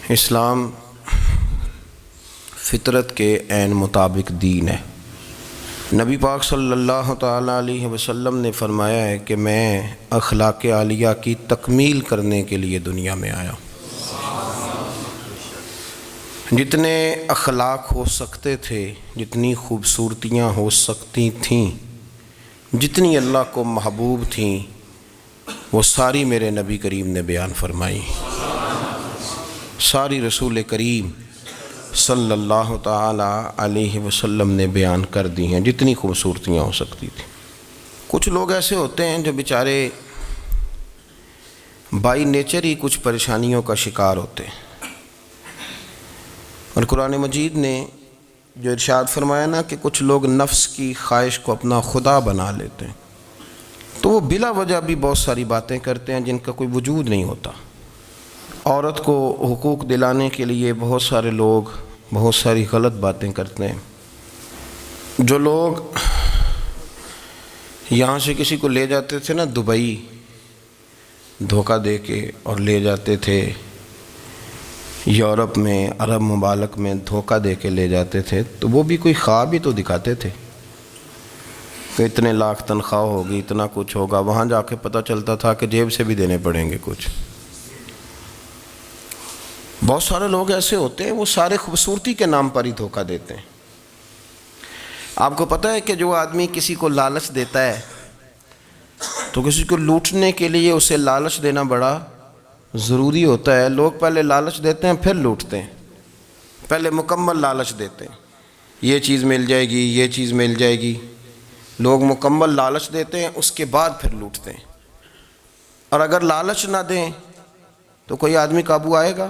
اسلام فطرت کے عین مطابق دین ہے۔ نبی پاک صلی اللہ تعالیٰ علیہ وسلم نے فرمایا ہے کہ میں اخلاق عالیہ کی تکمیل کرنے کے لیے دنیا میں آیا ہوں۔ جتنے اخلاق ہو سکتے تھے، جتنی خوبصورتیاں ہو سکتی تھیں، جتنی اللہ کو محبوب تھیں، وہ ساری میرے نبی کریم نے بیان فرمائی، ساری رسول کریم صلی اللہ تعالیٰ علیہ وسلم نے بیان کر دی ہیں، جتنی خوبصورتیاں ہو سکتی تھیں۔ کچھ لوگ ایسے ہوتے ہیں جو بیچارے بائی نیچر ہی کچھ پریشانیوں کا شکار ہوتے ہیں، اور قرآن مجید نے جو ارشاد فرمایا نا کہ کچھ لوگ نفس کی خواہش کو اپنا خدا بنا لیتے ہیں، تو وہ بلا وجہ بھی بہت ساری باتیں کرتے ہیں جن کا کوئی وجود نہیں ہوتا۔ عورت کو حقوق دلانے کے لیے بہت سارے لوگ بہت ساری غلط باتیں کرتے ہیں۔ جو لوگ یہاں سے کسی کو لے جاتے تھے نا دبئی، دھوکہ دے کے اور لے جاتے تھے یورپ میں، عرب ممالک میں دھوکہ دے کے لے جاتے تھے، تو وہ بھی کوئی خواب ہی تو دکھاتے تھے کہ اتنے لاکھ تنخواہ ہوگی، اتنا کچھ ہوگا۔ وہاں جا کے پتہ چلتا تھا کہ جیب سے بھی دینے پڑیں گے کچھ۔ بہت سارے لوگ ایسے ہوتے ہیں، وہ سارے خوبصورتی کے نام پر ہی دھوکہ دیتے ہیں۔ آپ کو پتہ ہے کہ جو آدمی کسی کو لالچ دیتا ہے تو کسی کو لوٹنے کے لیے اسے لالچ دینا بڑا ضروری ہوتا ہے۔ لوگ پہلے لالچ دیتے ہیں پھر لوٹتے ہیں، پہلے مکمل لالچ دیتے ہیں، یہ چیز مل جائے گی، یہ چیز مل جائے گی۔ لوگ مکمل لالچ دیتے ہیں، اس کے بعد پھر لوٹتے ہیں۔ اور اگر لالچ نہ دیں تو کوئی آدمی قابو آئے گا؟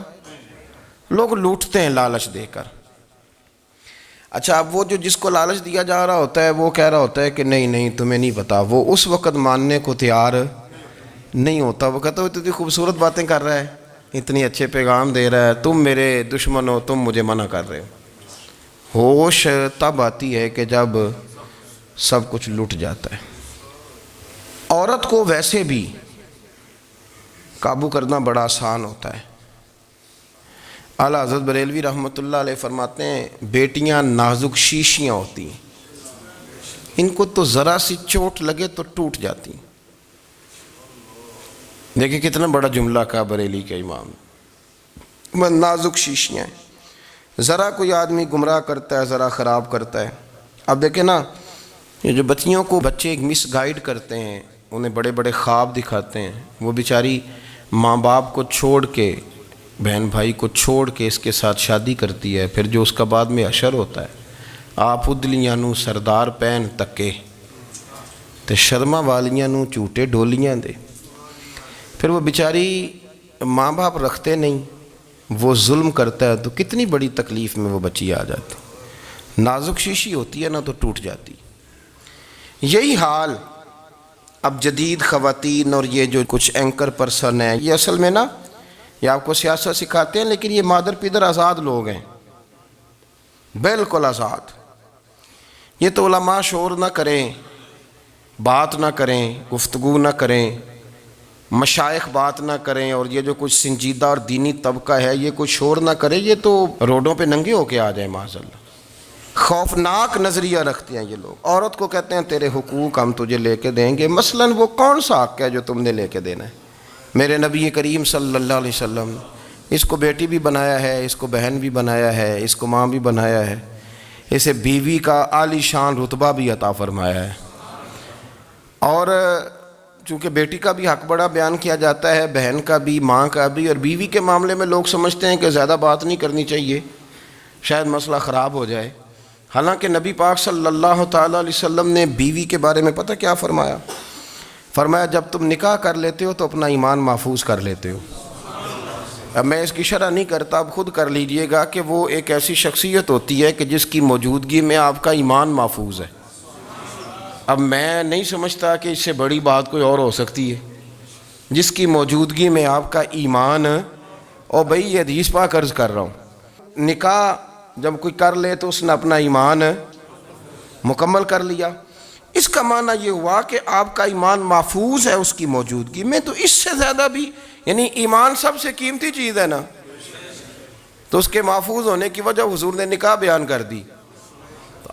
لوگ لوٹتے ہیں لالچ دے کر۔ اچھا، اب وہ جو جس کو لالچ دیا جا رہا ہوتا ہے وہ کہہ رہا ہوتا ہے کہ نہیں نہیں تمہیں نہیں پتا، وہ اس وقت ماننے کو تیار نہیں ہوتا۔ وہ کہتا ہے اتنی خوبصورت باتیں کر رہا ہے، اتنی اچھے پیغام دے رہا ہے، تم میرے دشمن ہو، تم مجھے منع کر رہے ہو۔ ہوش تب آتی ہے کہ جب سب کچھ لٹ جاتا ہے۔ عورت کو ویسے بھی قابو کرنا بڑا آسان ہوتا ہے۔ اعلیٰ حضرت بریلوی رحمۃ اللہ علیہ فرماتے ہیں بیٹیاں نازک شیشیاں ہوتی ہیں، ان کو تو ذرا سی چوٹ لگے تو ٹوٹ جاتی ہیں۔ دیکھیں کتنا بڑا جملہ کہا بریلی کے امام نے، نازک شیشیاں ہیں۔ ذرا کوئی آدمی گمراہ کرتا ہے، ذرا خراب کرتا ہے۔ اب دیکھیں نا، یہ جو بچیوں کو بچے مس گائیڈ کرتے ہیں، انہیں بڑے بڑے خواب دکھاتے ہیں، وہ بیچاری ماں باپ کو چھوڑ کے، بہن بھائی کو چھوڑ کے اس کے ساتھ شادی کرتی ہے، پھر جو اس کا بعد میں حشر ہوتا ہے، آپ ادلیاں نو سردار پہن تکے تے شرما والیاں نو جھوٹے ڈولیاں دے۔ پھر وہ بیچاری ماں باپ رکھتے نہیں، وہ ظلم کرتا ہے، تو کتنی بڑی تکلیف میں وہ بچی آ جاتی۔ نازک شیشی ہوتی ہے نا تو ٹوٹ جاتی۔ یہی حال اب جدید خواتین اور یہ جو کچھ اینکر پرسن ہیں، یہ اصل میں نا یہ آپ کو سیاست سکھاتے ہیں، لیکن یہ مادر پیدر آزاد لوگ ہیں، بالکل آزاد۔ یہ تو علماء شور نہ کریں، بات نہ کریں، گفتگو نہ کریں، مشائخ بات نہ کریں، اور یہ جو کچھ سنجیدہ اور دینی طبقہ ہے یہ کچھ شور نہ کرے، یہ تو روڈوں پہ ننگے ہو کے آ جائیں معاذ اللہ۔ خوفناک نظریہ رکھتے ہیں یہ لوگ۔ عورت کو کہتے ہیں تیرے حقوق ہم تجھے لے کے دیں گے۔ مثلاً وہ کون سا حق ہے جو تم نے لے کے دینا ہے؟ میرے نبی کریم صلی اللہ علیہ وسلم نے اس کو بیٹی بھی بنایا ہے، اس کو بہن بھی بنایا ہے، اس کو ماں بھی بنایا ہے، اسے بیوی کا عالی شان رتبہ بھی عطا فرمایا ہے۔ اور چونکہ بیٹی کا بھی حق بڑا بیان کیا جاتا ہے، بہن کا بھی، ماں کا بھی، اور بیوی کے معاملے میں لوگ سمجھتے ہیں کہ زیادہ بات نہیں کرنی چاہیے، شاید مسئلہ خراب ہو جائے۔ حالانکہ نبی پاک صلی اللہ تعالیٰ علیہ وسلم نے بیوی کے بارے میں پتہ کیا فرمایا؟ فرمایا جب تم نکاح کر لیتے ہو تو اپنا ایمان محفوظ کر لیتے ہو۔ اب میں اس کی شرح نہیں کرتا، اب خود کر لیجئے گا کہ وہ ایک ایسی شخصیت ہوتی ہے کہ جس کی موجودگی میں آپ کا ایمان محفوظ ہے۔ اب میں نہیں سمجھتا کہ اس سے بڑی بات کوئی اور ہو سکتی ہے، جس کی موجودگی میں آپ کا ایمان، اور بھئی یہ حدیث پاک عرض کر رہا ہوں، نکاح جب کوئی کر لے تو اس نے اپنا ایمان مکمل کر لیا۔ اس کا معنی یہ ہوا کہ آپ کا ایمان محفوظ ہے اس کی موجودگی میں۔ تو اس سے زیادہ بھی، یعنی ایمان سب سے قیمتی چیز ہے نا، تو اس کے محفوظ ہونے کی وجہ حضور نے نکاح بیان کر دی.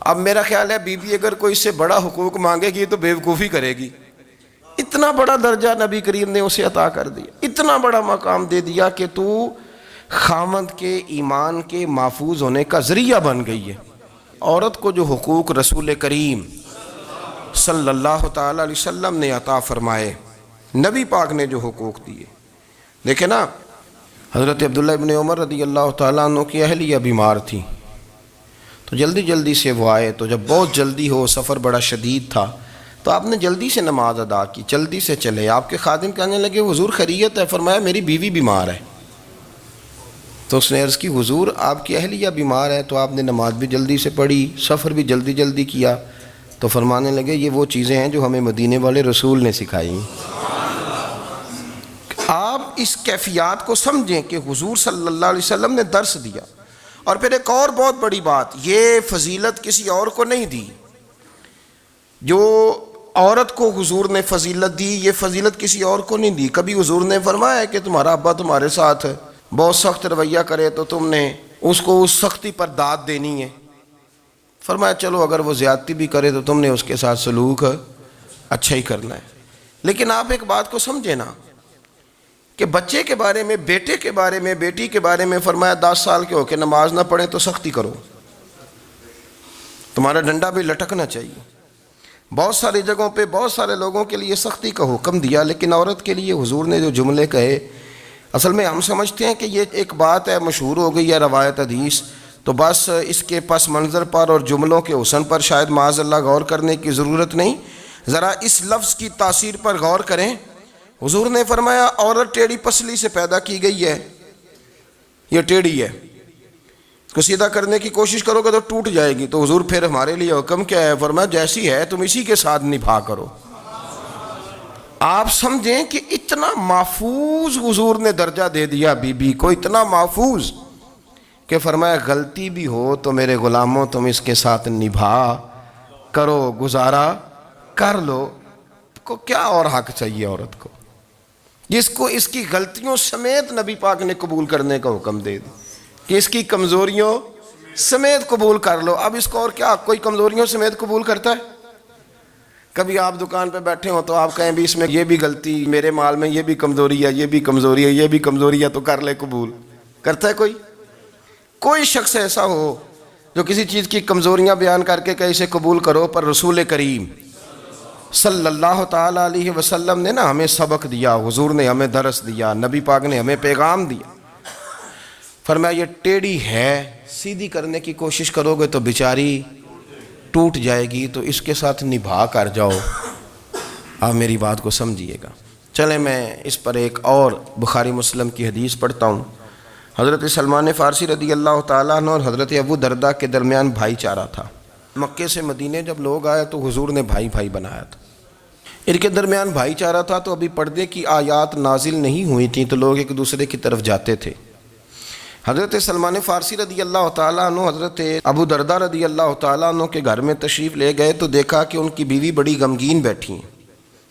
اب میرا خیال ہے بی بی اگر کوئی اس سے بڑا حقوق مانگے گی تو بیوقوفی کرے گی. اتنا بڑا درجہ نبی کریم نے اسے عطا کر دیا, اتنا بڑا مقام دے دیا کہ تو خاوند کے ایمان کے محفوظ ہونے کا ذریعہ بن گئی ہے. عورت کو جو حقوق رسول کریم صلی اللہ تعالی علیہ وسلم نے عطا فرمائے, نبی پاک نے جو حقوق دیے, دیکھیں نا حضرت عبداللہ ابن عمر رضی اللہ تعالیٰ عنہ کی اہلیہ بیمار تھی, تو جلدی جلدی سے وہ آئے. تو جب بہت جلدی ہو, سفر بڑا شدید تھا, تو آپ نے جلدی سے نماز ادا کی, جلدی سے چلے. آپ کے خادم کہنے لگے حضور خیریت ہے؟ فرمایا میری بیوی بیمار ہے. تو اس نے عرض کی حضور آپ کی اہلیہ بیمار ہے, تو آپ نے نماز بھی جلدی سے پڑھی, سفر بھی جلدی جلدی کیا. تو فرمانے لگے یہ وہ چیزیں ہیں جو ہمیں مدینے والے رسول نے سکھائی. آپ اس کیفیات کو سمجھیں کہ حضور صلی اللہ علیہ وسلم نے درس دیا. اور پھر ایک اور بہت بڑی بات, یہ فضیلت کسی اور کو نہیں دی. جو عورت کو حضور نے فضیلت دی, یہ فضیلت کسی اور کو نہیں دی. کبھی حضور نے فرمایا کہ تمہارا ابا تمہارے ساتھ بہت سخت رویہ کرے تو تم نے اس کو اس سختی پر داد دینی ہے. فرمایا چلو اگر وہ زیادتی بھی کرے تو تم نے اس کے ساتھ سلوک اچھا ہی کرنا ہے. لیکن آپ ایک بات کو سمجھے نا کہ بچے کے بارے میں, بیٹے کے بارے میں, بیٹی کے بارے میں فرمایا 10 سال کے ہو کے نماز نہ پڑھیں تو سختی کرو, تمہارا ڈنڈا بھی لٹکنا چاہیے. بہت ساری جگہوں پہ بہت سارے لوگوں کے لیے سختی کا حکم دیا, لیکن عورت کے لیے حضور نے جو جملے کہے, اصل میں ہم سمجھتے ہیں کہ یہ ایک بات ہے, مشہور ہو گئی ہے روایت حدیث, تو بس اس کے پس منظر پر اور جملوں کے حسن پر شاید معاذ اللہ غور کرنے کی ضرورت نہیں. ذرا اس لفظ کی تاثیر پر غور کریں. حضور نے فرمایا عورت ٹیڑھی پسلی سے پیدا کی گئی ہے, یہ ٹیڑھی ہے, اس کو سیدھا کرنے کی کوشش کرو گے تو ٹوٹ جائے گی. تو حضور پھر ہمارے لیے حکم کیا ہے؟ فرمایا جیسی ہے تم اسی کے ساتھ نبھا کرو. آپ سمجھیں کہ اتنا محفوظ حضور نے درجہ دے دیا بی بی کو, اتنا محفوظ کہ فرمایا غلطی بھی ہو تو میرے غلاموں تم اس کے ساتھ نبھا کرو, گزارا کر لو. کو کیا اور حق چاہیے عورت کو, جس کو اس کی غلطیوں سمیت نبی پاک نے قبول کرنے کا حکم دے دی کہ اس کی کمزوریوں سمیت قبول کر لو. اب اس کو اور کیا, کوئی کمزوریوں سمیت قبول کرتا ہے؟ کبھی آپ دکان پہ بیٹھے ہوں تو آپ کہیں بھی اس میں یہ بھی غلطی, میرے مال میں یہ بھی کمزوری ہے, یہ بھی کمزوری ہے, یہ بھی کمزوری ہے, تو کر لے قبول. کرتا ہے کوئی؟ کوئی شخص ایسا ہو جو کسی چیز کی کمزوریاں بیان کر کے کہ اسے قبول کرو؟ پر رسول کریم صلی اللہ تعالیٰ علیہ وسلم نے نا ہمیں سبق دیا, حضور نے ہمیں درس دیا, نبی پاک نے ہمیں پیغام دیا. فرمایا یہ ٹیڑھی ہے, سیدھی کرنے کی کوشش کرو گے تو بیچاری ٹوٹ جائے گی, تو اس کے ساتھ نبھا کر جاؤ. آپ میری بات کو سمجھیے گا. چلیں میں اس پر ایک اور بخاری مسلم کی حدیث پڑھتا ہوں. حضرت سلمان فارسی رضی اللہ تعالیٰ عنہ اور حضرت ابو دردہ کے درمیان بھائی چارہ تھا. مکے سے مدینے جب لوگ آئے تو حضور نے بھائی بھائی بنایا تھا. ان کے درمیان بھائی چارہ تھا, تو ابھی پردے کی آیات نازل نہیں ہوئی تھیں, تو لوگ ایک دوسرے کی طرف جاتے تھے. حضرت سلمان فارسی رضی اللہ تعالیٰ عنہ حضرت ابو دردہ رضی اللہ تعالیٰ عنہ کے گھر میں تشریف لے گئے, تو دیکھا کہ ان کی بیوی بڑی غمگین بیٹھی ہیں.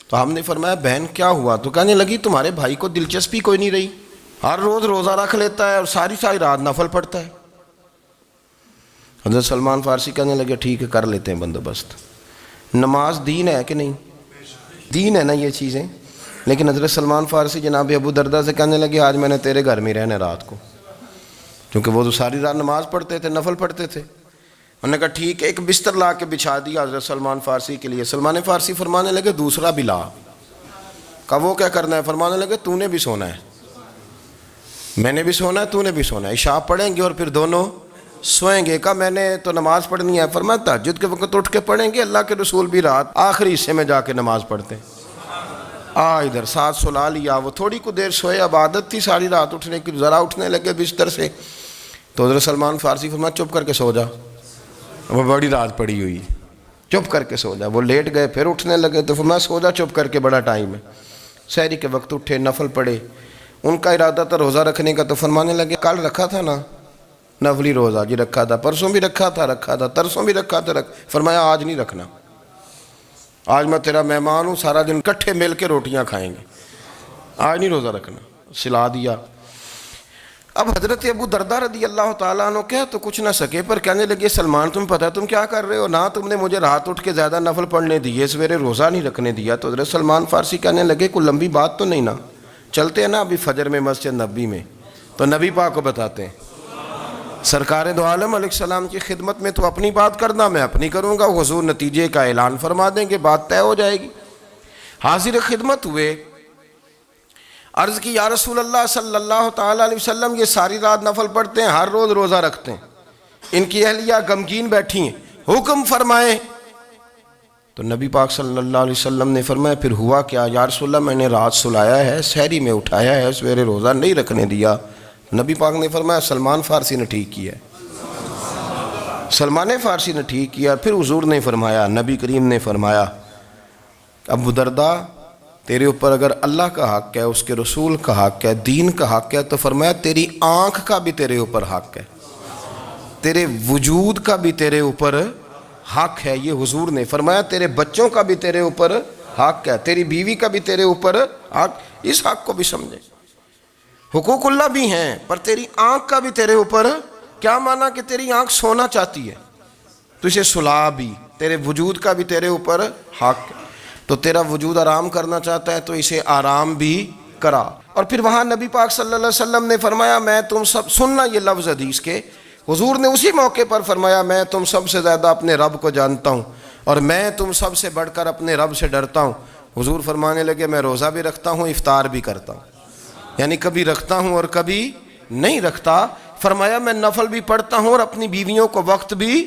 تو ہم نے فرمایا بہن کیا ہوا؟ تو کہنے لگی تمہارے بھائی کو دلچسپی کوئی نہیں رہی, ہر روز روزہ رکھ لیتا ہے اور ساری ساری رات نفل پڑھتا ہے. حضرت سلمان فارسی کہنے لگے ٹھیک ہے کر لیتے ہیں بندوبست. نماز دین ہے کہ نہیں؟ دین ہے نا یہ چیزیں. لیکن حضرت سلمان فارسی جناب ابو دردہ سے کہنے لگے آج میں نے تیرے گھر میں رہنا رات کو, کیونکہ وہ تو ساری رات نماز پڑھتے تھے, نفل پڑھتے تھے. انہوں نے کہا ٹھیک ہے. ایک بستر لا کے بچھا دیا حضرت سلمان فارسی کے لیے. سلمان فارسی فرمانے لگے دوسرا بھی لا. کہا وہ کیا کرنا ہے؟ فرمانے لگے تو نے بھی سونا ہے, میں نے بھی سونا ہے, تو نے بھی سونا ہے. عشاء پڑھیں گے اور پھر دونوں سوئیں گے. کہا میں نے تو نماز پڑھنی ہے. فرمایا تہجد کے وقت اٹھ کے پڑھیں گے, اللہ کے رسول بھی رات آخری حصے میں جا کے نماز پڑھتے ہیں. ادھر ساتھ سلا لیا. وہ تھوڑی کو دیر سوئے, اب عادت تھی ساری رات اٹھنے کی, ذرا اٹھنے لگے بستر سے. تو حضرت سلمان فارسی فرمایا چپ کر کے سو جا, وہ بڑی رات پڑی ہوئی, چپ کر کے سو جا. وہ لیٹ گئے, پھر اٹھنے لگے. تو فرمایا سو جا چپ کر کے, بڑا ٹائم ہے. سحری کے وقت اٹھے, نفل پڑھے. ان کا ارادہ تھا روزہ رکھنے کا. تو فرمانے لگے کل رکھا تھا نا نفلی روزہ؟ جی رکھا تھا. پرسوں بھی رکھا تھا, ترسوں بھی رکھا تھا. فرمایا آج نہیں رکھنا, آج میں تیرا مہمان ہوں, سارا دن اکٹھے مل کے روٹیاں کھائیں گے, آج نہیں روزہ رکھنا. سلا دیا. اب حضرت ابو درداء رضی اللہ تعالیٰ عنہ کہہ تو کچھ نہ سکے، پر کہنے لگے سلمان تمہیں پتہ ہے تم کیا کر رہے ہو، نہ تم نے مجھے رات اٹھ کے زیادہ نفل پڑھنے دیے، سویرے روزہ نہیں رکھنے دیا۔ تو حضرت سلمان فارسی کہنے لگے کوئی لمبی بات تو نہیں نا، چلتے ہیں نا ابھی فجر میں مسجد نبی میں، تو نبی پاک کو بتاتے ہیں سرکار دو عالم علیہ السلام کی خدمت میں تو اپنی بات کرنا، میں اپنی کروں گا، حضور نتیجے کا اعلان فرما دیں گے، بات طے ہو جائے گی۔ حاضر خدمت ہوئے، عرض کی یا رسول اللہ صلی اللہ تعالیٰ علیہ وسلم یہ ساری رات نفل پڑھتے ہیں، ہر روز روزہ رکھتے ہیں، ان کی اہلیہ غمگین بیٹھی ہیں، حکم فرمائیں۔ تو نبی پاک صلی اللہ علیہ وسلم نے فرمایا پھر ہوا کیا؟ یا رسول اللہ میں نے رات سلایا ہے، سحری میں اٹھایا ہے، سویرے روزہ نہیں رکھنے دیا۔ نبی پاک نے فرمایا سلمان فارسی نے ٹھیک کیا ہے، سلمان فارسی نے ٹھیک کیا۔ پھر حضور نے فرمایا، نبی کریم نے فرمایا ابو درداء تیرے اوپر اگر اللہ کا حق ہے، اس کے رسول کا حق ہے، دین کا حق ہے، تو فرمایا تیری آنکھ کا بھی تیرے اوپر حق ہے، تیرے وجود کا بھی تیرے اوپر حق ہے۔ یہ حضور نے فرمایا تیرے بچوں کا بھی تیرے اوپر حق ہے، تیری بیوی کا بھی تیرے اوپر حق۔ اس حق کو بھی سمجھے، حقوق اللہ بھی ہیں، پر تیری آنکھ کا بھی تیرے اوپر کیا مانا کہ تیری آنکھ سونا چاہتی ہے تو اسے سلا بھی، تیرے وجود کا بھی تیرے اوپر حق ہے، تو تیرا وجود آرام کرنا چاہتا ہے تو اسے آرام بھی کرا۔ اور پھر وہاں نبی پاک صلی اللہ علیہ وسلم نے فرمایا میں تم سب، سننا یہ لفظ حدیث کے، حضور نے اسی موقع پر فرمایا میں تم سب سے زیادہ اپنے رب کو جانتا ہوں اور میں تم سب سے بڑھ کر اپنے رب سے ڈرتا ہوں۔ حضور فرمانے لگے میں روزہ بھی رکھتا ہوں، افطار بھی کرتا ہوں، یعنی کبھی رکھتا ہوں اور کبھی نہیں رکھتا۔ فرمایا میں نفل بھی پڑھتا ہوں اور اپنی بیویوں کو وقت بھی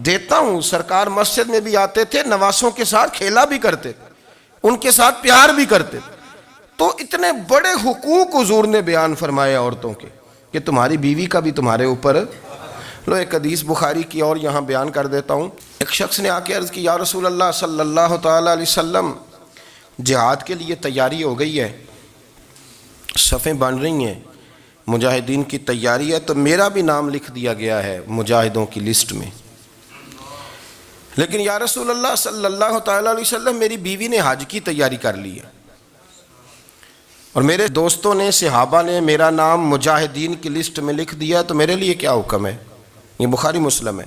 دیتا ہوں۔ سرکار مسجد میں بھی آتے تھے، نواسوں کے ساتھ کھیلا بھی کرتے تھے، ان کے ساتھ پیار بھی کرتے تھے۔ تو اتنے بڑے حقوق حضور نے بیان فرمائے عورتوں کے کہ تمہاری بیوی کا بھی تمہارے اوپر۔ لو ایک حدیث بخاری کی اور یہاں بیان کر دیتا ہوں۔ ایک شخص نے آ کے عرض کی یا رسول اللہ صلی اللہ تعالیٰ علیہ وسلم جہاد کے لیے تیاری ہو گئی ہے، صفیں بن رہی ہیں، مجاہدین کی تیاری ہے، تو میرا بھی نام لکھ دیا گیا ہے مجاہدوں کی لسٹ میں، لیکن یا رسول اللہ صلی اللہ تعالیٰ علیہ وسلم میری بیوی نے حج کی تیاری کر لی ہے اور میرے دوستوں نے، صحابہ نے میرا نام مجاہدین کی لسٹ میں لکھ دیا، تو میرے لیے کیا حکم ہے؟ یہ بخاری مسلم ہے۔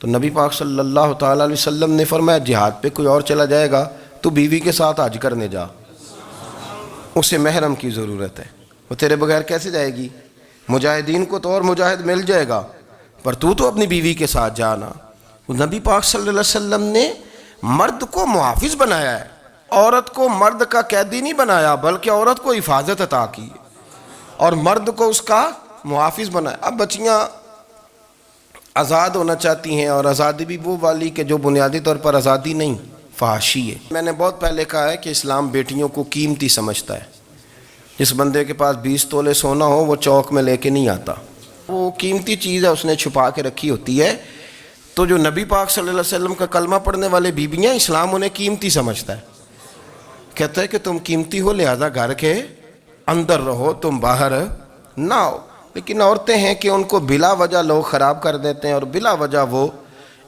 تو نبی پاک صلی اللہ تعالیٰ علیہ وسلم نے فرمایا جہاد پہ کوئی اور چلا جائے گا تو بیوی کے ساتھ حج کرنے جا، اسے محرم کی ضرورت ہے، وہ تیرے بغیر کیسے جائے گی؟ مجاہدین کو تو اور مجاہد مل جائے گا، پر تو اپنی بیوی کے ساتھ جانا۔ نبی پاک صلی اللہ علیہ وسلم نے مرد کو محافظ بنایا ہے، عورت کو مرد کا قیدی نہیں بنایا، بلکہ عورت کو حفاظت عطا کی اور مرد کو اس کا محافظ بنایا۔ اب بچیاں آزاد ہونا چاہتی ہیں، اور آزادی بھی وہ والی کہ جو بنیادی طور پر آزادی نہیں، فحاشی ہے۔ میں نے بہت پہلے کہا ہے کہ اسلام بیٹیوں کو قیمتی سمجھتا ہے۔ جس بندے کے پاس 20 تولے سونا ہو وہ چوک میں لے کے نہیں آتا، وہ قیمتی چیز ہے، اس نے چھپا کے رکھی ہوتی ہے۔ تو جو نبی پاک صلی اللہ علیہ وسلم کا کلمہ پڑھنے والے بیویاں، اسلام انہیں قیمتی سمجھتا ہے، کہتا ہے کہ تم قیمتی ہو لہذا گھر کے اندر رہو، تم باہر نہ ہو۔ لیکن عورتیں ہیں کہ ان کو بلا وجہ لوگ خراب کر دیتے ہیں اور بلا وجہ وہ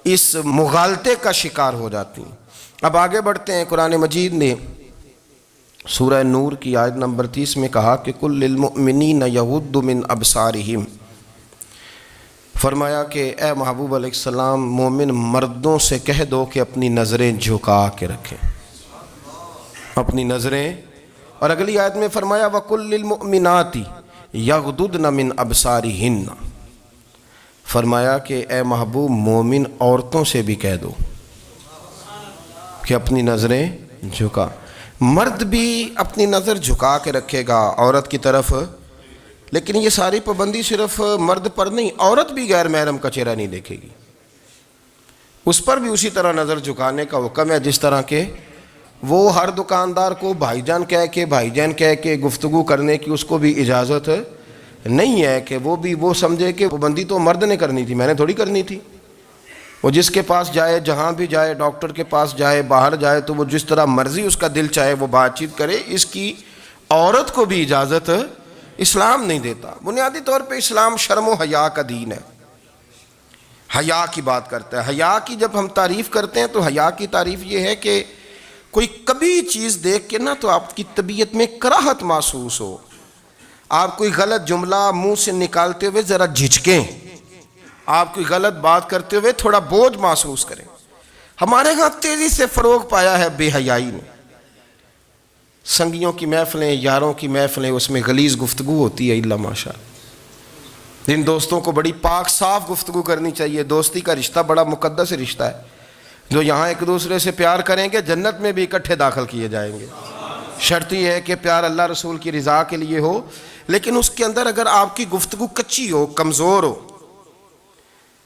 اس مغالطے کا شکار ہو جاتی ہیں۔ اب آگے بڑھتے ہیں۔ قرآن مجید نے سورہ نور کی آیت نمبر 30 میں کہا کہ کل للمؤمنین یغضوا من ابصارہم، فرمایا کہ اے محبوب علیہ السلام مومن مردوں سے کہہ دو کہ اپنی نظریں جھکا کے رکھیں، اپنی نظریں۔ اور اگلی آیت میں فرمایا وَقُلْ لِلْمُؤْمِنَاتِ یغضضن من ابصارہن، فرمایا کہ اے محبوب مومن عورتوں سے بھی کہہ دو کہ اپنی نظریں جھکا۔ مرد بھی اپنی نظر جھکا کے رکھے گا عورت کی طرف، لیکن یہ ساری پابندی صرف مرد پر نہیں، عورت بھی غیر محرم کا چہرہ نہیں دیکھے گی، اس پر بھی اسی طرح نظر جھکانے کا حکم ہے جس طرح کہ وہ ہر دکاندار کو بھائی جان کہہ کے گفتگو کرنے کی اس کو بھی اجازت نہیں ہے کہ وہ سمجھے کہ پابندی تو مرد نے کرنی تھی، میں نے تھوڑی کرنی تھی۔ وہ جس کے پاس جائے، جہاں بھی جائے، ڈاکٹر کے پاس جائے، باہر جائے، تو وہ جس طرح مرضی اس کا دل چاہے وہ بات چیت کرے، اس کی عورت کو بھی اجازت اسلام نہیں دیتا۔ بنیادی طور پہ اسلام شرم و حیا کا دین ہے، حیا کی بات کرتا ہے۔ حیا کی جب ہم تعریف کرتے ہیں تو حیا کی تعریف یہ ہے کہ کوئی کبھی چیز دیکھ کے نہ تو آپ کی طبیعت میں کراہت محسوس ہو، آپ کوئی غلط جملہ منہ سے نکالتے ہوئے ذرا جھجکیں، آپ کوئی غلط بات کرتے ہوئے تھوڑا بوجھ محسوس کریں۔ ہمارے ہاں تیزی سے فروغ پایا ہے بے حیائی نے، سنگیوں کی محفلیں، یاروں کی محفلیں، اس میں غلیظ گفتگو ہوتی ہے الا ماشاء اللہ۔ جن دوستوں کو بڑی پاک صاف گفتگو کرنی چاہیے، دوستی کا رشتہ بڑا مقدس رشتہ ہے، جو یہاں ایک دوسرے سے پیار کریں گے جنت میں بھی اکٹھے داخل کیے جائیں گے۔ شرط یہ ہے کہ پیار اللہ رسول کی رضا کے لیے ہو، لیکن اس کے اندر اگر آپ کی گفتگو کچی ہو، کمزور ہو،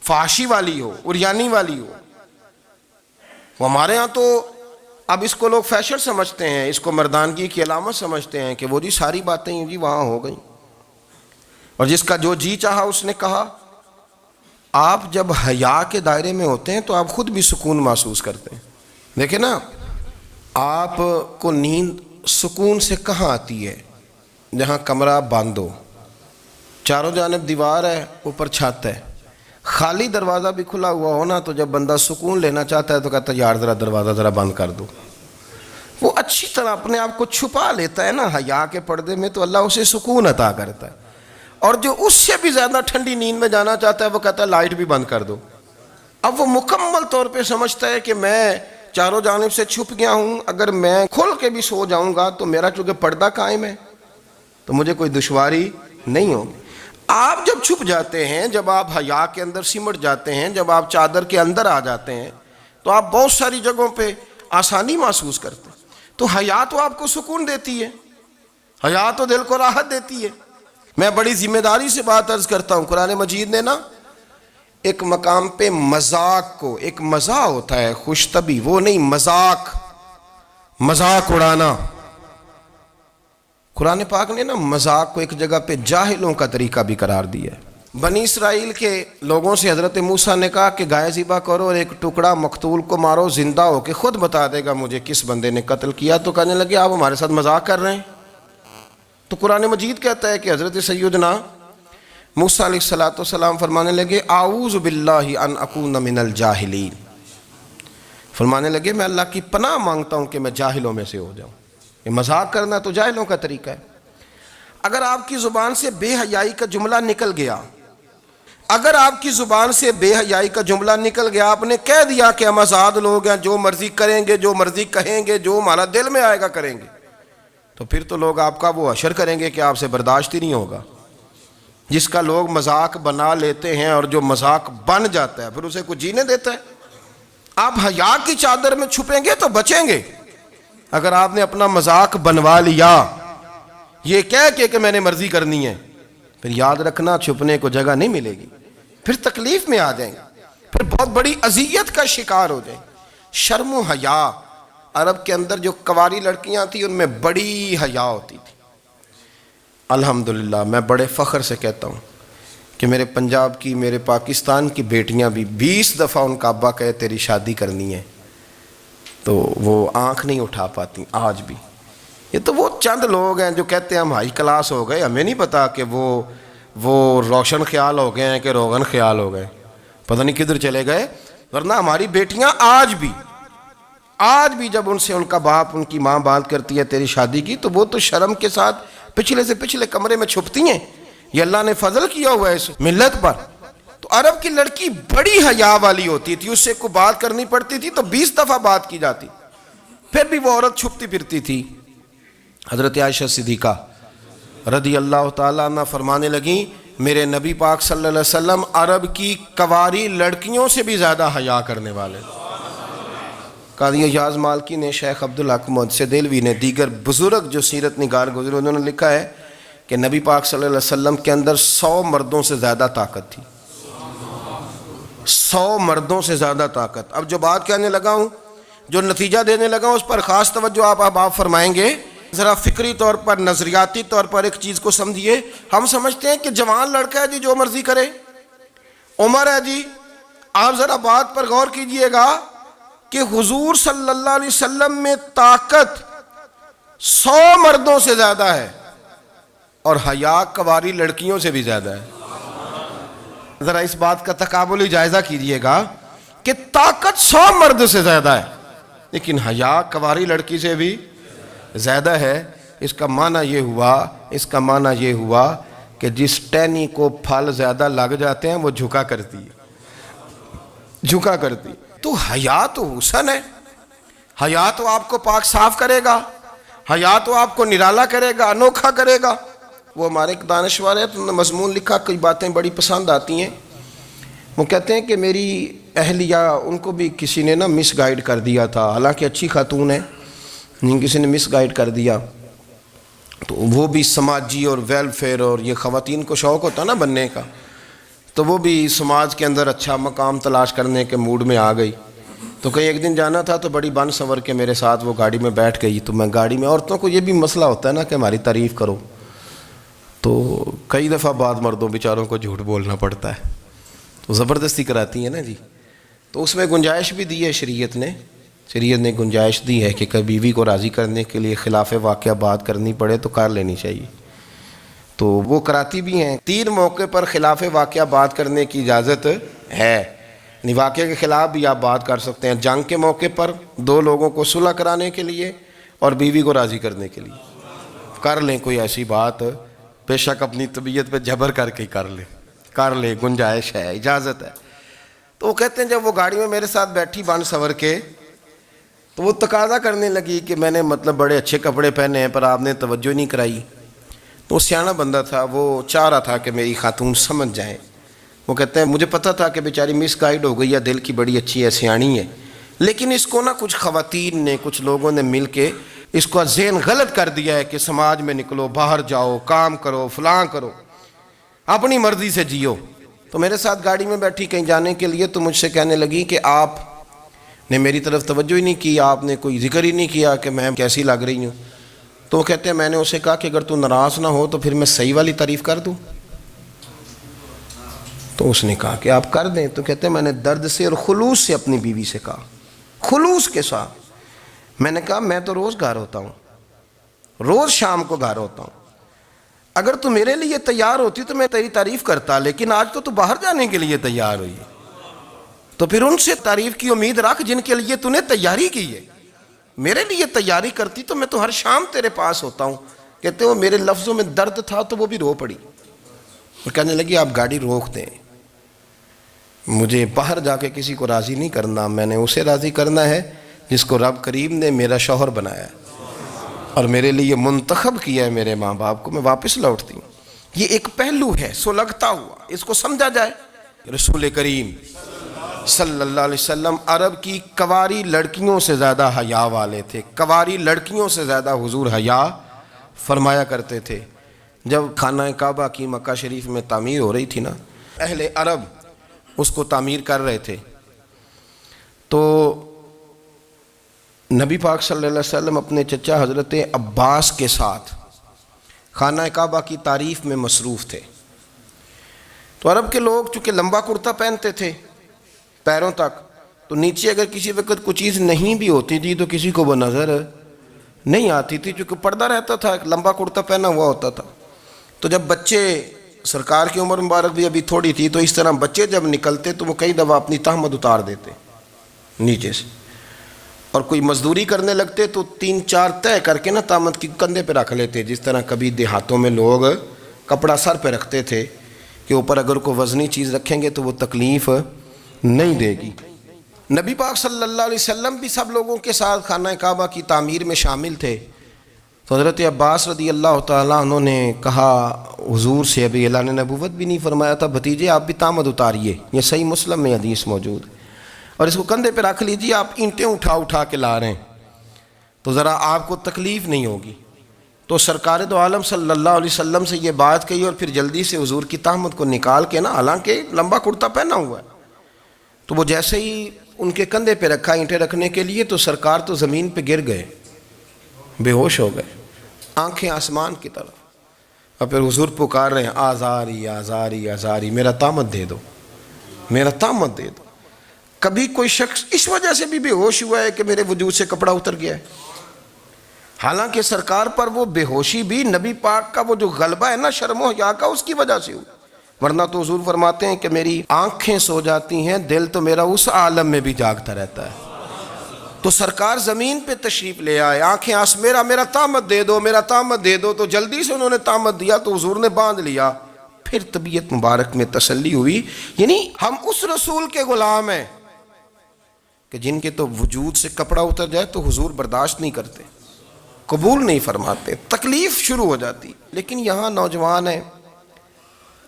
فحاشی والی ہو، عریانی والی ہو، وہ ہمارے ہاں تو اب اس کو لوگ فیشن سمجھتے ہیں، اس کو مردانگی کی علامت سمجھتے ہیں کہ وہ جی ساری باتیں جی وہاں ہو گئیں، اور جس کا جو جی چاہا اس نے کہا۔ آپ جب حیا کے دائرے میں ہوتے ہیں تو آپ خود بھی سکون محسوس کرتے ہیں۔ دیکھیں نا، آپ کو نیند سکون سے کہاں آتی ہے؟ جہاں کمرہ بند ہو، چاروں جانب دیوار ہے، اوپر چھت ہے، خالی دروازہ بھی کھلا ہوا ہونا تو جب بندہ سکون لینا چاہتا ہے تو کہتا ہے یار ذرا دروازہ ذرا بند کر دو۔ وہ اچھی طرح اپنے آپ کو چھپا لیتا ہے نا حیا کے پردے میں، تو اللہ اسے سکون عطا کرتا ہے۔ اور جو اس سے بھی زیادہ ٹھنڈی نیند میں جانا چاہتا ہے وہ کہتا ہے لائٹ بھی بند کر دو۔ اب وہ مکمل طور پہ سمجھتا ہے کہ میں چاروں جانب سے چھپ گیا ہوں، اگر میں کھل کے بھی سو جاؤں گا تو میرا چونکہ پردہ قائم ہے تو مجھے کوئی دشواری نہیں ہوگی۔ آپ جب چھپ جاتے ہیں، جب آپ حیا کے اندر سمٹ جاتے ہیں، جب آپ چادر کے اندر آ جاتے ہیں تو آپ بہت ساری جگہوں پہ آسانی محسوس کرتے ہیں۔ تو حیا تو آپ کو سکون دیتی ہے، حیا تو دل کو راحت دیتی ہے۔ میں بڑی ذمہ داری سے بات عرض کرتا ہوں، قرآن مجید نے نا ایک مقام پہ مذاق کو، ایک مزاح ہوتا ہے خوش طبی، وہ نہیں، مذاق اڑانا، قرآن پاک نے نا مذاق کو ایک جگہ پہ جاہلوں کا طریقہ بھی قرار دیا ہے۔ بنی اسرائیل کے لوگوں سے حضرت موسیٰ نے کہا کہ گائے ذبح کرو اور ایک ٹکڑا مقتول کو مارو، زندہ ہو کے خود بتا دے گا مجھے کس بندے نے قتل کیا۔ تو کہنے لگے آپ ہمارے ساتھ مذاق کر رہے ہیں۔ تو قرآن مجید کہتا ہے کہ حضرت سیدنا موسیٰ علیہ السلام فرمانے لگے اعوذ باللہ ان اکون من الجاہلین، فرمانے لگے میں اللہ کی پناہ مانگتا ہوں کہ میں جاہلوں میں سے ہو جاؤں۔ یہ مذاق کرنا تو جاہلوں کا طریقہ ہے۔ اگر آپ کی زبان سے بے حیائی کا جملہ نکل گیا، اگر آپ کی زبان سے بے حیائی کا جملہ نکل گیا، آپ نے کہہ دیا کہ ہم آزاد لوگ ہیں، جو مرضی کریں گے، جو مرضی کہیں گے، جو ہمارا دل میں آئے گا کریں گے، تو پھر تو لوگ آپ کا وہ حشر کریں گے کہ آپ سے برداشت ہی نہیں ہوگا۔ جس کا لوگ مذاق بنا لیتے ہیں اور جو مذاق بن جاتا ہے پھر اسے کچھ جینے دیتا ہے۔ آپ حیا کی چادر میں چھپیں گے تو بچیں گے۔ اگر آپ نے اپنا مذاق بنوا لیا یہ کہہ کے کہ میں نے مرضی کرنی ہے، پھر یاد رکھنا چھپنے کو جگہ نہیں ملے گی، پھر تکلیف میں آ جائیں گے، پھر بہت بڑی اذیت کا شکار ہو جائیں۔ شرم و حیا، عرب کے اندر جو کنواری لڑکیاں تھیں ان میں بڑی حیا ہوتی تھی۔ الحمدللہ میں بڑے فخر سے کہتا ہوں کہ میرے پنجاب کی، میرے پاکستان کی بیٹیاں بھی 20 دفعہ ان کا ابا کہے تیری شادی کرنی ہے تو وہ آنکھ نہیں اٹھا پاتی آج بھی۔ یہ تو وہ چند لوگ ہیں جو کہتے ہیں ہم ہائی کلاس ہو گئے، ہمیں نہیں پتا کہ وہ روشن خیال ہو گئے ہیں کہ روغن خیال ہو گئے، پتہ نہیں کدھر چلے گئے۔ ورنہ ہماری بیٹیاں آج بھی جب ان سے ان کا باپ، ان کی ماں بات کرتی ہے تیری شادی کی، تو وہ تو شرم کے ساتھ پچھلے سے پچھلے کمرے میں چھپتی ہیں۔ یہ اللہ نے فضل کیا ہوا ہے اس ملت پر۔ تو عرب کی لڑکی بڑی حیا والی ہوتی تھی، اس سے کوئی بات کرنی پڑتی تھی تو 20 دفعہ بات کی جاتی، پھر بھی وہ عورت چھپتی پھرتی تھی۔ حضرت عائشہ صدیقہ رضی اللہ تعالیٰ عنہ فرمانے لگیں میرے نبی پاک صلی اللہ علیہ وسلم عرب کی کنواری لڑکیوں سے بھی زیادہ حیا کرنے والے۔ قاضی اعجاز مالکی نے، شیخ عبدالحق محدث دہلوی نے، دیگر بزرگ جو سیرت نگار گزرے انہوں نے لکھا ہے کہ نبی پاک صلی اللہ علیہ وسلم کے اندر 100 مردوں سے زیادہ طاقت تھی، 100 مردوں سے زیادہ طاقت۔ اب جو بات کہنے لگا ہوں، جو نتیجہ دینے لگا ہوں، اس پر خاص توجہ آپ فرمائیں گے۔ ذرا فکری طور پر، نظریاتی طور پر ایک چیز کو سمجھیے۔ ہم سمجھتے ہیں کہ جوان لڑکا ہے جی جو مرضی کرے، عمر ہے جی۔ آپ ذرا بات پر غور کیجئے گا کہ حضور صلی اللہ علیہ وسلم میں طاقت 100 مردوں سے زیادہ ہے اور حیا کنواری لڑکیوں سے بھی زیادہ ہے۔ ذرا اس بات کا تقابلی جائزہ کیجئے گا کہ طاقت 100 مرد سے زیادہ ہے لیکن حیا کنواری لڑکی سے بھی زیادہ ہے۔ اس کا معنی یہ ہوا کہ جس ٹہنی کو پھل زیادہ لگ جاتے ہیں وہ جھکا کرتی ہے. تو حیا تو حسن ہے، حیا تو آپ کو پاک صاف کرے گا، حیا تو آپ کو نرالا کرے گا، انوکھا کرے گا. وہ ہمارے ایک دانشور ہے، تو انہوں نے مضمون لکھا، کئی باتیں بڑی پسند آتی ہیں. وہ کہتے ہیں کہ میری اہلیہ، ان کو بھی کسی نے مس گائیڈ کر دیا تھا، حالانکہ اچھی خاتون ہے، کسی نے مس گائیڈ کر دیا. تو وہ بھی سماجی اور ویلفیئر، اور یہ خواتین کو شوق ہوتا نا بننے کا، تو وہ بھی سماج کے اندر اچھا مقام تلاش کرنے کے موڈ میں آ گئی. تو کہیں ایک دن جانا تھا، تو بڑی بن سنور کے میرے ساتھ وہ گاڑی میں بیٹھ گئی. تو میں گاڑی میں، عورتوں کو یہ بھی مسئلہ ہوتا ہے نا کہ ہماری تعریف کرو، تو کئی دفعہ بعض مردوں بیچاروں کو جھوٹ بولنا پڑتا ہے، تو زبردستی کراتی ہیں نا جی. تو اس میں گنجائش بھی دی ہے شریعت نے گنجائش دی ہے کہ کبھی بیوی کو راضی کرنے کے لیے خلاف واقعہ بات کرنی پڑے تو کر لینی چاہیے. تو وہ کراتی بھی ہیں. 3 موقع پر خلاف واقعہ بات کرنے کی اجازت ہے، یعنی واقعے کے خلاف بھی آپ بات کر سکتے ہیں. جنگ کے موقع پر 2 لوگوں کو صلح کرانے کے لیے اور بیوی کو راضی کرنے کے لیے کر لیں کوئی ایسی بات، بے شک اپنی طبیعت پہ جبر کر کے کر لیں، گنجائش ہے، اجازت ہے. تو وہ کہتے ہیں جب وہ گاڑی میں میرے ساتھ بیٹھی بن سنور کے، تو وہ تقاضا کرنے لگی کہ میں نے بڑے اچھے کپڑے پہنے ہیں پر آپ نے توجہ نہیں کرائی. تو وہ سیاںا بندہ تھا، وہ چاہ رہا تھا کہ میری خاتون سمجھ جائیں. وہ کہتے ہیں مجھے پتہ تھا کہ بیچاری مس گائیڈ ہو گئی ہے، دل کی بڑی اچھی ہے، سیاਣੀ ہے، لیکن اس کو کچھ خواتین نے، کچھ لوگوں نے مل کے اس کو ذہن غلط کر دیا ہے کہ سماج میں نکلو، باہر جاؤ، کام کرو، فلاں کرو، اپنی مرضی سے جیو. تو میرے ساتھ گاڑی میں بیٹھی کہیں جانے کے لیے، تو مجھ سے کہنے لگی کہ آپ نے میری طرف توجہ ہی نہیں کی، آپ نے کوئی ذکر ہی نہیں کیا کہ میں کیسی لگ رہی ہوں. تو وہ کہتے ہیں میں نے اسے کہا کہ اگر تو ناراض نہ ہو تو پھر میں صحیح والی تعریف کر دوں. تو اس نے کہا کہ آپ کر دیں. تو کہتے ہیں میں نے درد سے اور خلوص سے اپنی بیوی سے کہا، خلوص کے ساتھ میں نے کہا میں تو روز گھر ہوتا ہوں، روز شام کو گھر ہوتا ہوں، اگر تو میرے لیے تیار ہوتی تو میں تیری تعریف کرتا، لیکن آج تو باہر جانے کے لیے تیار ہوئی، تو پھر ان سے تعریف کی امید رکھ جن کے لیے تو نے تیاری کی ہے. میرے لیے تیاری کرتی تو میں تو ہر شام تیرے پاس ہوتا ہوں. کہتے وہ میرے لفظوں میں درد تھا تو وہ بھی رو پڑی اور کہنے لگی آپ گاڑی روک دیں، مجھے باہر جا کے کسی کو راضی نہیں کرنا، میں نے اسے راضی کرنا ہے جس کو رب کریم نے میرا شوہر بنایا ہے اور میرے لیے منتخب کیا ہے میرے ماں باپ کو. میں واپس لوٹتی ہوں. یہ ایک پہلو ہے سلگتا ہوا، اس کو سمجھا جائے. رسول کریم صلی اللہ علیہ وسلم عرب کی کواری لڑکیوں سے زیادہ حیا والے تھے، کواری لڑکیوں سے زیادہ حضور حیا فرمایا کرتے تھے. جب خانہ کعبہ کی مکہ شریف میں تعمیر ہو رہی تھی نا، اہل عرب اس کو تعمیر کر رہے تھے، تو نبی پاک صلی اللہ علیہ وسلم اپنے چچا حضرت عباس کے ساتھ خانہ کعبہ کی تعریف میں مصروف تھے. تو عرب کے لوگ چونکہ لمبا کرتا پہنتے تھے پیروں تک، تو نیچے اگر کسی وقت کوئی چیز نہیں بھی ہوتی تھی تو کسی کو وہ نظر نہیں آتی تھی، چونکہ پردہ رہتا تھا، ایک لمبا کرتا پہنا ہوا ہوتا تھا. تو جب بچے، سرکار کی عمر مبارک بھی ابھی تھوڑی تھی، تو اس طرح بچے جب نکلتے تو وہ کئی دفعہ اپنی تہمت اتار دیتے نیچے سے، اور کوئی مزدوری کرنے لگتے تو 3-4 طے کر کے تہمت کی کندھے پہ رکھ لیتے. جس طرح کبھی دیہاتوں میں لوگ کپڑا سر پہ رکھتے تھے کہ اوپر اگر کوئی وزنی چیز رکھیں گے تو وہ تکلیف نہیں دے گی. نبی پاک صلی اللہ علیہ وسلم بھی سب لوگوں کے ساتھ خانہ کعبہ کی تعمیر میں شامل تھے. تو حضرت عباس رضی اللہ تعالیٰ عنہ نے کہا حضور سے، ابھی اللہ نے نبوت بھی نہیں فرمایا تھا، بھتیجے آپ بھی تہمت اتاریے، یہ صحیح مسلم میں حدیث موجود ہے، اور اس کو کندھے پہ رکھ لیجیے، آپ اینٹیں اٹھا کے لا رہے ہیں تو ذرا آپ کو تکلیف نہیں ہوگی. تو سرکار دو عالم صلی اللہ علیہ وسلم سے یہ بات کہی اور پھر جلدی سے حضور کی تہمت کو نکال کے حالانکہ لمبا کرتا پہنا ہوا ہے، تو وہ جیسے ہی ان کے کندھے پہ رکھا اینٹیں رکھنے کے لیے، تو سرکار تو زمین پہ گر گئے، بے ہوش ہو گئے، آنکھیں آسمان کی طرف. اور پھر حضور پکار رہے ہیں آزاری آزاری آزاری، میرا تہمت دے دو، میرا تہمت دے دو. کبھی کوئی شخص اس وجہ سے بھی بے ہوش ہوا ہے کہ میرے وجود سے کپڑا اتر گیا ہے، حالانکہ سرکار پر وہ بے ہوشی بھی نبی پاک کا وہ جو غلبہ ہے شرم و حیا کا، اس کی وجہ سے ہوئی. ورنہ تو حضور فرماتے ہیں کہ میری آنکھیں سو جاتی ہیں، دل تو میرا اس عالم میں بھی جاگتا رہتا ہے. تو سرکار زمین پہ تشریف لے آئے، آنکھیں میرا طامت دے دو، میرا طامت دے دو، تو جلدی سے انہوں نے طامت دیا تو حضور نے باندھ لیا، پھر طبیعت مبارک میں تسلی ہوئی۔ یعنی ہم اس رسول کے غلام ہیں کہ جن کے تو وجود سے کپڑا اتر جائے تو حضور برداشت نہیں کرتے، قبول نہیں فرماتے، تکلیف شروع ہو جاتی۔ لیکن یہاں نوجوان ہیں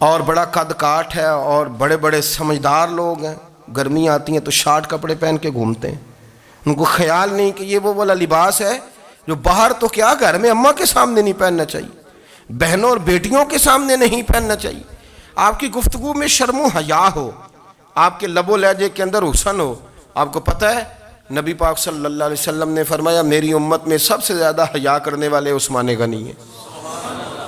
اور بڑا قد کاٹ ہے اور بڑے بڑے سمجھدار لوگ ہیں، گرمی آتی ہیں تو شارٹ کپڑے پہن کے گھومتے ہیں، ان کو خیال نہیں کہ یہ وہ والا لباس ہے جو باہر تو کیا گھر میں اماں کے سامنے نہیں پہننا چاہیے، بہنوں اور بیٹیوں کے سامنے نہیں پہننا چاہیے۔ آپ کی گفتگو میں شرم و حیا ہو، آپ کے لب و لہجے کے اندر حسن ہو۔ آپ کو پتہ ہے نبی پاک صلی اللہ علیہ وسلم نے فرمایا میری امت میں سب سے زیادہ حیا کرنے والے عثمان غنی ہیں،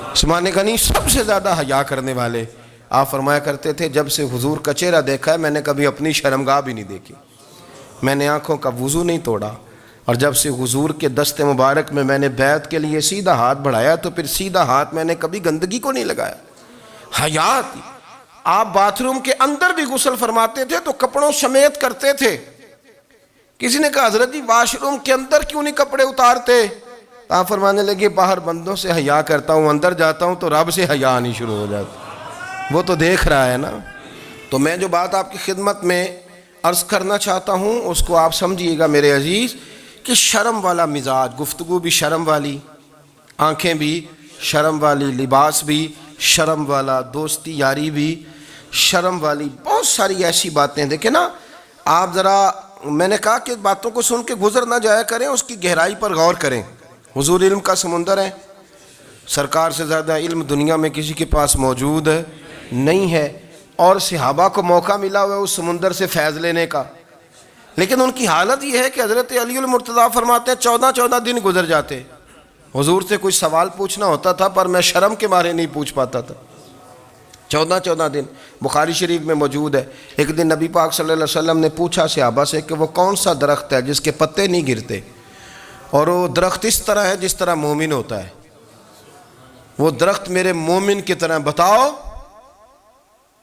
عثمان غنی سب سے زیادہ حیا کرنے والے۔ آپ فرمایا کرتے تھے جب سے حضور کا چہرہ دیکھا ہے میں نے کبھی اپنی شرمگاہ بھی نہیں دیکھی، میں نے آنکھوں کا وضو نہیں توڑا، اور جب سے حضور کے دست مبارک میں میں نے بیعت کے لیے سیدھا ہاتھ بڑھایا تو پھر سیدھا ہاتھ میں نے کبھی گندگی کو نہیں لگایا۔ حیا تھی۔ آپ باتھ روم کے اندر بھی غسل فرماتے تھے تو کپڑوں سمیت کرتے تھے۔ کسی نے کہا حضرت جی واش روم کے اندر کیوں نہیں کپڑے اتارتے؟ آپ فرمانے لگے باہر بندوں سے حیا کرتا ہوں، اندر جاتا ہوں تو رب سے حیا آنی شروع ہو جاتی، وہ تو دیکھ رہا ہے نا۔ تو میں جو بات آپ کی خدمت میں عرض کرنا چاہتا ہوں اس کو آپ سمجھیے گا میرے عزیز، کہ شرم والا مزاج، گفتگو بھی شرم والی، آنکھیں بھی شرم والی، لباس بھی شرم والا، دوستی یاری بھی شرم والی، بہت ساری ایسی باتیں۔ دیکھیں نا آپ ذرا، میں نے کہا کہ باتوں کو سن کے گزر نہ جایا کریں، اس کی گہرائی پر غور کریں۔ حضور علم کا سمندر ہے، سرکار سے زیادہ علم دنیا میں کسی کے پاس موجود نہیں ہے، اور صحابہ کو موقع ملا ہوا ہے اس سمندر سے فیض لینے کا، لیکن ان کی حالت یہ ہے کہ حضرت علی المرتضیٰ فرماتے ہیں 14 دن گزر جاتے، حضور سے کوئی سوال پوچھنا ہوتا تھا پر میں شرم کے مارے نہیں پوچھ پاتا تھا۔ 14 دن بخاری شریف میں موجود ہے۔ ایک دن نبی پاک صلی اللہ علیہ وسلم نے پوچھا صحابہ سے کہ وہ کون سا درخت ہے جس کے پتے نہیں گرتے، اور وہ درخت اس طرح ہے جس طرح مومن ہوتا ہے، وہ درخت میرے مومن کی طرح بتاؤ۔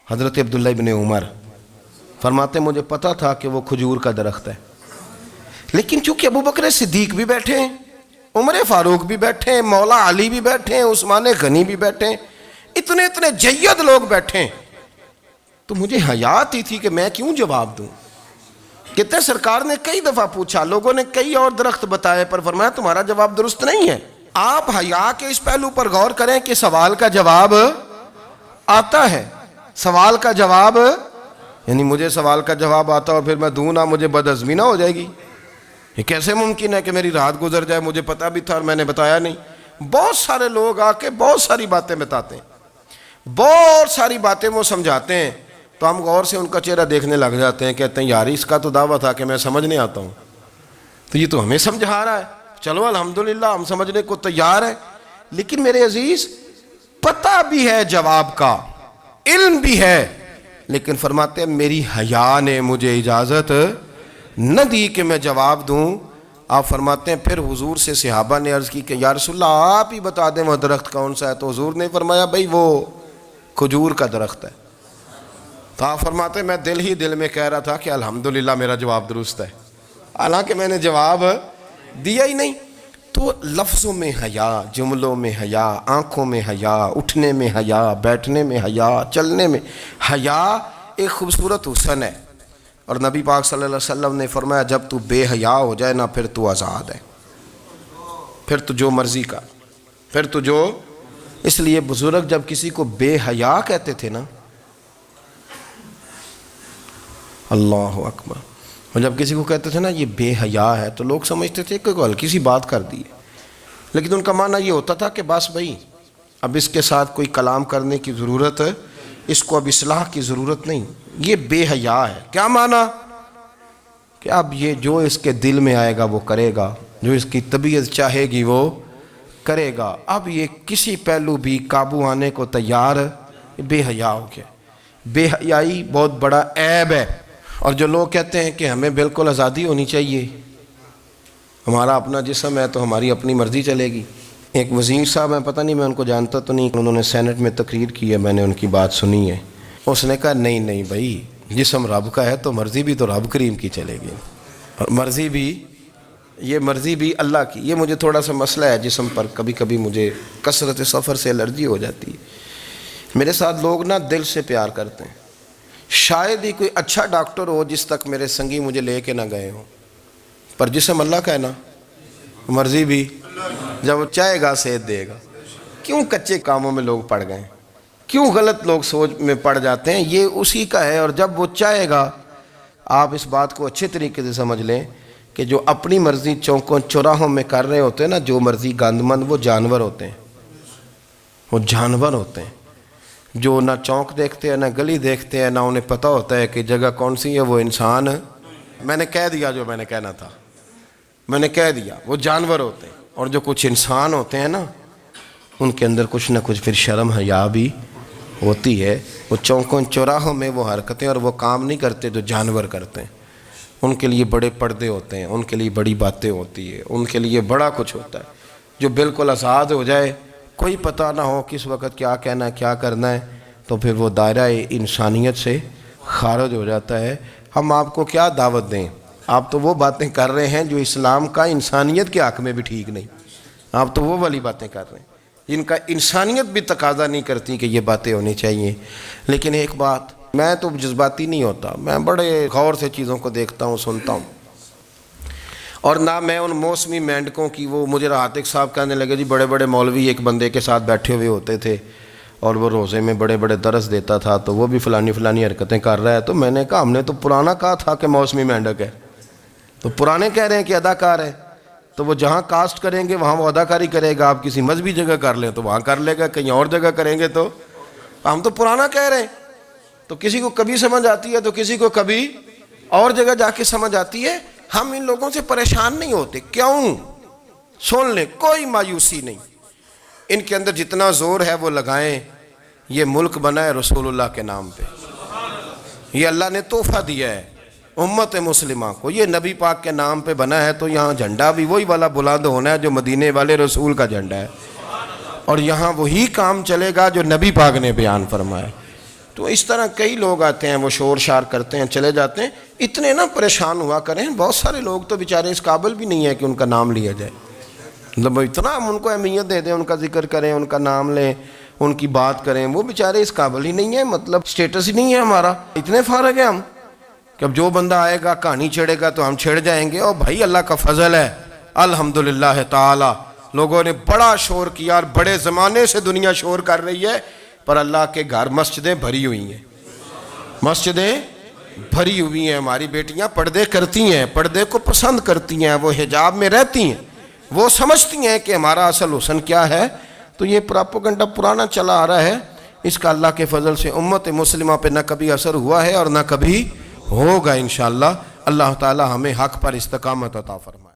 حضرت عبداللہ ابن عمر فرماتے مجھے پتا تھا کہ وہ کھجور کا درخت ہے، لیکن چونکہ ابو بکر صدیق بھی بیٹھے ہیں، عمر فاروق بھی بیٹھے ہیں، مولا علی بھی بیٹھے ہیں، عثمان غنی بھی بیٹھے ہیں، اتنے جید لوگ بیٹھے ہیں، تو مجھے حیا آتی تھی کہ میں کیوں جواب دوں۔ کہتے سرکار نے کئی دفعہ پوچھا، لوگوں نے کئی اور درخت بتائے، پر فرمایا تمہارا جواب درست نہیں ہے۔ آپ حیا کے اس پہلو پر غور کریں کہ سوال کا جواب آتا ہے، سوال کا جواب، یعنی مجھے سوال کا جواب آتا اور پھر میں دوں نہ، مجھے بدعزمی نہ ہو جائے گی؟ یہ کیسے ممکن ہے کہ میری رات گزر جائے، مجھے پتا بھی تھا اور میں نے بتایا نہیں؟ بہت سارے لوگ آ کے بہت ساری باتیں بتاتے ہیں، بہت ساری باتیں وہ سمجھاتے ہیں، تو ہم غور سے ان کا چہرہ دیکھنے لگ جاتے ہیں، کہتے ہیں یار اس کا تو دعویٰ تھا کہ میں سمجھنے آتا ہوں، تو یہ تو ہمیں سمجھا رہا ہے، چلو الحمدللہ ہم سمجھنے کو تیار ہیں۔ لیکن میرے عزیز پتہ بھی ہے جواب کا، علم بھی ہے، لیکن فرماتے ہیں میری حیا نے مجھے اجازت نہ دی کہ میں جواب دوں۔ آپ فرماتے ہیں پھر حضور سے صحابہ نے عرض کی کہ یا رسول اللہ آپ ہی بتا دیں وہ درخت کون سا ہے، تو حضور نے فرمایا بھئی وہ کھجور کا درخت ہے۔ تو آپ فرماتے ہیں میں دل میں کہہ رہا تھا کہ الحمدللہ میرا جواب درست ہے، حالانکہ میں نے جواب دیا ہی نہیں۔ تو لفظوں میں حیا، جملوں میں حیا، آنکھوں میں حیا، اٹھنے میں حیا، بیٹھنے میں حیا، چلنے میں حیا ایک خوبصورت حسن ہے، اور نبی پاک صلی اللہ علیہ وسلم نے فرمایا جب تو بے حیا ہو جائے نا پھر تو آزاد ہے، پھر تو جو مرضی کا، پھر تو جو، اس لیے بزرگ جب کسی کو بے حیا کہتے تھے نا، اللہ اکبر، اور جب کسی کو کہتے تھے نا یہ بے حیا ہے تو لوگ سمجھتے تھے کہ کوئی ہلکی سی بات کر دی ہے، لیکن ان کا معنی یہ ہوتا تھا کہ بس بھائی اب اس کے ساتھ کوئی کلام کرنے کی ضرورت ہے، اس کو اب اصلاح کی ضرورت نہیں، یہ بے حیا ہے۔ کیا معنی؟ کہ اب یہ جو اس کے دل میں آئے گا وہ کرے گا، جو اس کی طبیعت چاہے گی وہ کرے گا، اب یہ کسی پہلو بھی قابو آنے کو تیار بے حیا ہو گیا۔ بے حیائی بہت بڑا عیب ہے، اور جو لوگ کہتے ہیں کہ ہمیں بالکل آزادی ہونی چاہیے، ہمارا اپنا جسم ہے تو ہماری اپنی مرضی چلے گی۔ ایک وزیر صاحب ہیں، پتہ نہیں میں ان کو جانتا تو نہیں، انہوں نے سینٹ میں تقریر کی ہے، میں نے ان کی بات سنی ہے، اس نے کہا نہیں بھائی جسم رب کا ہے تو مرضی بھی تو رب کریم کی چلے گی، اور مرضی بھی یہ مرضی بھی اللہ کی. یہ مجھے تھوڑا سا مسئلہ ہے جسم پر, کبھی کبھی مجھے کثرت سفر سے الرجی ہو جاتی ہے. میرے ساتھ لوگ نا دل سے پیار کرتے ہیں. شاید ہی کوئی اچھا ڈاکٹر ہو جس تک میرے سنگی مجھے لے کے نہ گئے ہوں, پر جسم اللہ کا ہے نا, مرضی بھی جب وہ چاہے گا صحت دے گا. کیوں کچے کاموں میں لوگ پڑ گئے, کیوں غلط لوگ سوچ میں پڑ جاتے ہیں؟ یہ اسی کا ہے. اور جب وہ چاہے گا, آپ اس بات کو اچھے طریقے سے سمجھ لیں کہ جو اپنی مرضی چوکوں چوراہوں میں کر رہے ہوتے ہیں نا, جو مرضی گند مند, وہ جانور ہوتے ہیں. وہ جانور ہوتے ہیں جو نہ چونک دیکھتے ہیں, نہ گلی دیکھتے ہیں, نہ انہیں پتہ ہوتا ہے کہ جگہ کون سی ہے. وہ انسان, میں نے کہہ دیا جو میں نے کہنا تھا, میں نے کہہ دیا. وہ جانور ہوتے ہیں. اور جو کچھ انسان ہوتے ہیں نا, ان کے اندر کچھ نہ کچھ پھر شرم حیا بھی ہوتی ہے. وہ چوکوں چوراہوں میں وہ حرکتیں اور وہ کام نہیں کرتے جو جانور کرتے ہیں. ان کے لیے بڑے پردے ہوتے ہیں, ان کے لیے بڑی باتیں ہوتی ہے, ان کے لیے بڑا کچھ ہوتا ہے. جو بالکل آزاد ہو جائے, کوئی پتہ نہ ہو کس وقت کیا کہنا ہے کیا کرنا ہے, تو پھر وہ دائرہ انسانیت سے خارج ہو جاتا ہے. ہم آپ کو کیا دعوت دیں؟ آپ تو وہ باتیں کر رہے ہیں جو اسلام کا انسانیت کے حق میں بھی ٹھیک نہیں. آپ تو وہ والی باتیں کر رہے ہیں جن کا انسانیت بھی تقاضا نہیں کرتی کہ یہ باتیں ہونی چاہیے. لیکن ایک بات, میں تو جذباتی نہیں ہوتا, میں بڑے غور سے چیزوں کو دیکھتا ہوں, سنتا ہوں. اور نہ میں ان موسمی مینڈکوں کی, وہ مجھے راحت صاحب کہنے لگے جی بڑے بڑے مولوی ایک بندے کے ساتھ بیٹھے ہوئے ہوتے تھے اور وہ روزے میں بڑے بڑے درس دیتا تھا, تو وہ بھی فلانی حرکتیں کر رہا ہے. تو میں نے کہا ہم نے تو پرانا کہا تھا کہ موسمی مینڈک ہے, تو پرانے کہہ رہے ہیں کہ اداکار ہے. تو وہ جہاں کاسٹ کریں گے وہاں وہ اداکاری کرے گا. آپ کسی مذہبی جگہ کر لیں تو وہاں کر لے گا, کہیں اور جگہ کریں گے تو ہم تو پرانا کہہ رہے ہیں. تو کسی کو کبھی سمجھ آتی ہے تو کسی کو کبھی اور جگہ جا کے سمجھ آتی ہے. ہم ان لوگوں سے پریشان نہیں ہوتے. کیوں؟ سن لیں, کوئی مایوسی نہیں. ان کے اندر جتنا زور ہے وہ لگائیں. یہ ملک بنا ہے رسول اللہ کے نام پہ, یہ اللہ نے تحفہ دیا ہے امت مسلمہ کو. یہ نبی پاک کے نام پہ بنا ہے, تو یہاں جھنڈا بھی وہی والا بلند ہونا ہے جو مدینے والے رسول کا جھنڈا ہے, اور یہاں وہی کام چلے گا جو نبی پاک نے بیان فرمایا. تو اس طرح کئی لوگ آتے ہیں, وہ شور شار کرتے ہیں, چلے جاتے ہیں. اتنے نہ پریشان ہوا کریں. بہت سارے لوگ تو بیچارے اس قابل بھی نہیں ہے کہ ان کا نام لیا جائے. مطلب اتنا ہم ان کو اہمیت دے دیں, ان کا ذکر کریں, ان کا نام لیں, ان کی بات کریں. وہ بیچارے اس قابل ہی نہیں ہیں, مطلب سٹیٹس ہی نہیں ہے ہمارا. اتنے فارغ ہیں ہم کہ اب جو بندہ آئے گا کہانی چھیڑے گا تو ہم چھیڑ جائیں گے. اور بھائی اللہ کا فضل ہے الحمدللہ تعالی, لوگوں نے بڑا شور کیا, اور بڑے زمانے سے دنیا شور کر رہی ہے, پر اللہ کے گھر مسجدیں بھری ہوئی ہیں, مسجدیں بھری ہوئی ہیں. ہماری بیٹیاں پردے کرتی ہیں, پردے کو پسند کرتی ہیں, وہ حجاب میں رہتی ہیں, وہ سمجھتی ہیں کہ ہمارا اصل حسن کیا ہے. تو یہ پراپوگنڈا پرانا چلا آ رہا ہے. اس کا اللہ کے فضل سے امت مسلمہ پہ نہ کبھی اثر ہوا ہے اور نہ کبھی ہوگا انشاءاللہ. اللہ تعالی ہمیں حق پر استقامت عطا فرمائے.